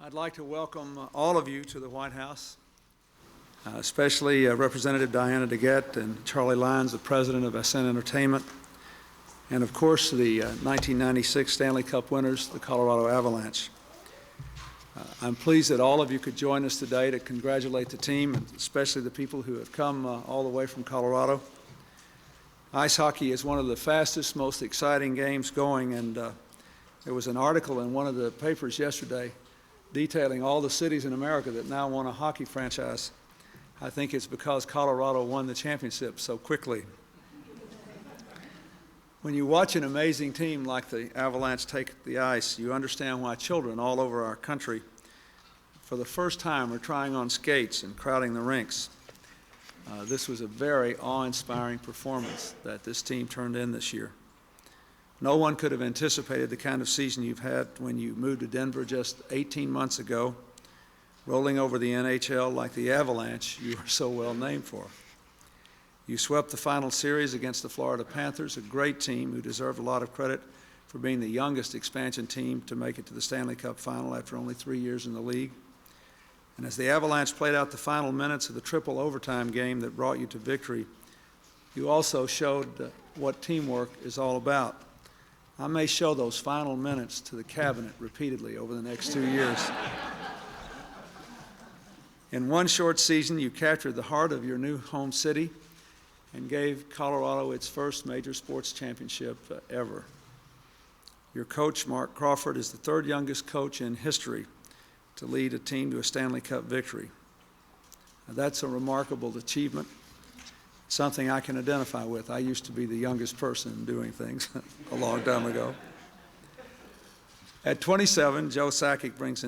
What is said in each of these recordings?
I'd like to welcome all of you to the White House, especially Representative Diana DeGette and Charlie Lyons, the President of SN Entertainment, and of course the 1996 Stanley Cup winners, the Colorado Avalanche. I'm pleased that all of you could join us today to congratulate the team, and especially the people who have come all the way from Colorado. Ice hockey is one of the fastest, most exciting games going, and there was an article in one of the papers yesterday detailing all the cities in America that now want a hockey franchise. I think it's because Colorado won the championship so quickly. When you watch an amazing team like the Avalanche take the ice, you understand why children all over our country, for the first time, are trying on skates and crowding the rinks. This was a very awe-inspiring performance that this team turned in this year. No one could have anticipated the kind of season you've had when you moved to Denver just 18 months ago, rolling over the NHL like the Avalanche you are so well named for. You swept the final series against the Florida Panthers, a great team who deserved a lot of credit for being the youngest expansion team to make it to the Stanley Cup final after only 3 years in the league. And as the Avalanche played out the final minutes of the triple overtime game that brought you to victory, you also showed what teamwork is all about. I may show those final minutes to the cabinet repeatedly over the next 2 years. In one short season, you captured the heart of your new home city and gave Colorado its first major sports championship ever. Your coach, Mark Crawford, is the third youngest coach in history to lead a team to a Stanley Cup victory. Now, that's a remarkable achievement, something I can identify with. I used to be the youngest person doing things a long time ago. At 27, Joe Sakic brings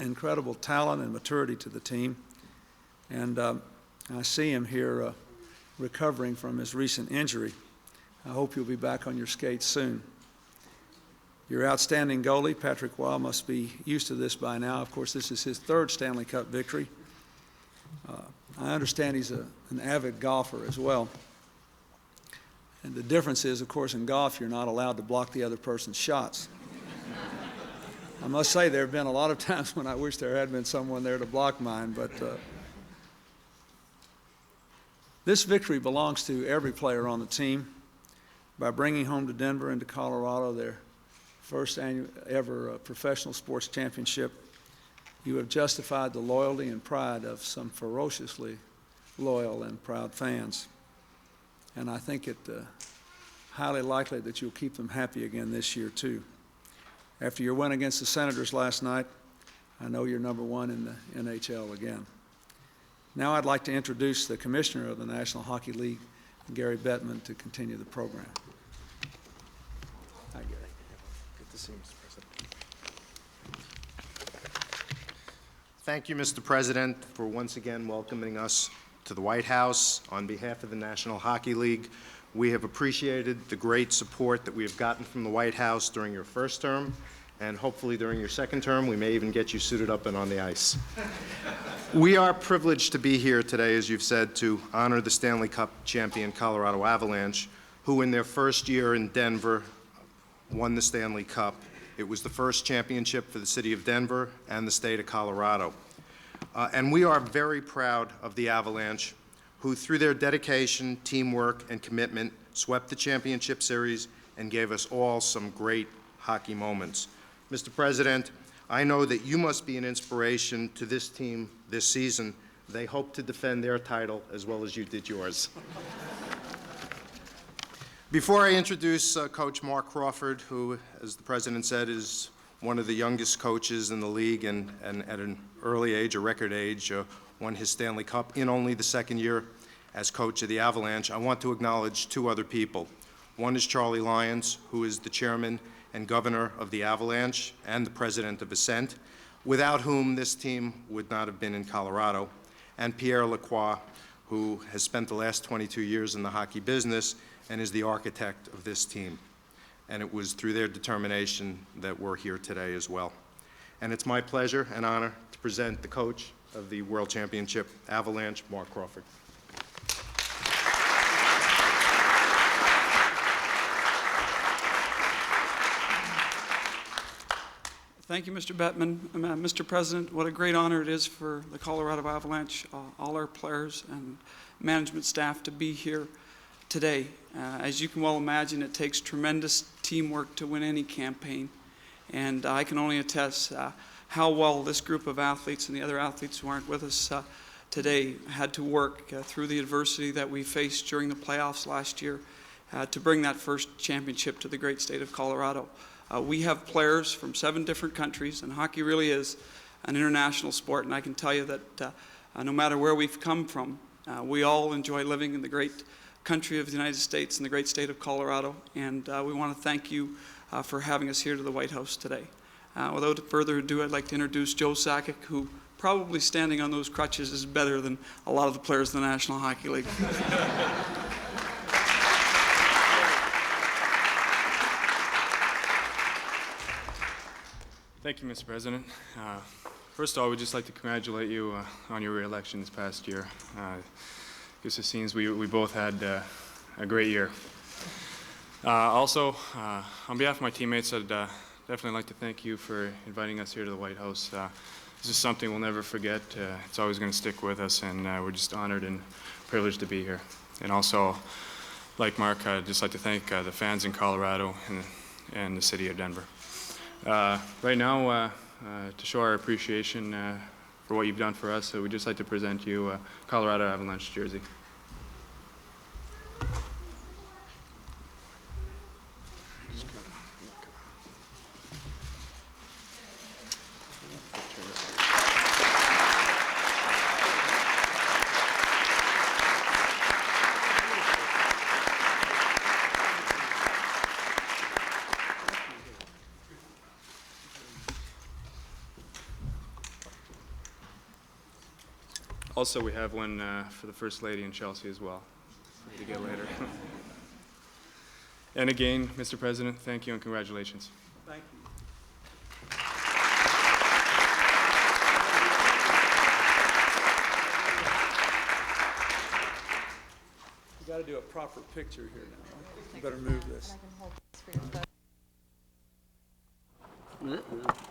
incredible talent and maturity to the team, and I see him here recovering from his recent injury. I hope you'll be back on your skates soon. Your outstanding goalie, Patrick Waugh, must be used to this by now. Of course, this is his third Stanley Cup victory. I understand he's an avid golfer as well. And the difference is, of course, in golf, you're not allowed to block the other person's shots. I must say there have been a lot of times when I wish there had been someone there to block mine, but this victory belongs to every player on the team. By bringing home to Denver and to Colorado their first ever professional sports championship, you have justified the loyalty and pride of some ferociously loyal and proud fans. And I think it highly likely that you'll keep them happy again this year too. After your win against the Senators last night, I know you're number one in the NHL again. Now I'd like to introduce the Commissioner of the National Hockey League, Gary Bettman, to continue the program. Hi, Gary. Good to see you, Mr. President. Thank you, Mr. President, for once again welcoming us to the White House. On behalf of the National Hockey League, we have appreciated the great support that we have gotten from the White House during your first term, and hopefully during your second term, we may even get you suited up and on the ice. We are privileged to be here today, as you've said, to honor the Stanley Cup champion Colorado Avalanche, who in their first year in Denver won the Stanley Cup. It was the first championship for the city of Denver and the state of Colorado. And we are very proud of the Avalanche, who through their dedication, teamwork, and commitment swept the championship series and gave us all some great hockey moments. Mr. President, I know that you must be an inspiration to this team this season. They hope to defend their title as well as you did yours. Before I introduce Coach Mark Crawford, who, as the President said, is one of the youngest coaches in the league and at an early age, a record age, won his Stanley Cup in only the second year as coach of the Avalanche, I want to acknowledge two other people. One is Charlie Lyons, who is the chairman and governor of the Avalanche and the president of Ascent, without whom this team would not have been in Colorado, and Pierre Lacroix, who has spent the last 22 years in the hockey business and is the architect of this team. And it was through their determination that we're here today as well. And it's my pleasure and honor to present the coach of the World Championship Avalanche, Mark Crawford. Thank you, Mr. Bettman. Mr. President, what a great honor it is for the Colorado Avalanche, all our players and management staff to be here today. As you can well imagine, it takes tremendous teamwork to win any campaign, and I can only attest how well this group of athletes and the other athletes who aren't with us today had to work through the adversity that we faced during the playoffs last year to bring that first championship to the great state of Colorado. We have players from 7 different countries, and hockey really is an international sport, and I can tell you that no matter where we've come from, we all enjoy living in the great country of the United States and the great state of Colorado, and we want to thank you for having us here to the White House today. Without further ado, I'd like to introduce Joe Sakic, who probably standing on those crutches is better than a lot of the players in the National Hockey League. Thank you, Mr. President. First of all, we'd just like to congratulate you on your re-election this past year. Because it seems we both had a great year. Also, on behalf of my teammates, I'd definitely like to thank you for inviting us here to the White House. This is something we'll never forget. It's always going to stick with us, and we're just honored and privileged to be here. And also, like Mark, I'd just like to thank the fans in Colorado and the city of Denver. Right now, to show our appreciation for what you've done for us, we'd just like to present you a Colorado Avalanche jersey. Also, we have one for the First Lady in Chelsea as well, for you to get later. And again, Mr. President, thank you and congratulations. Thank you. You got to do a proper picture here now. You better move this. And I can hold this for you.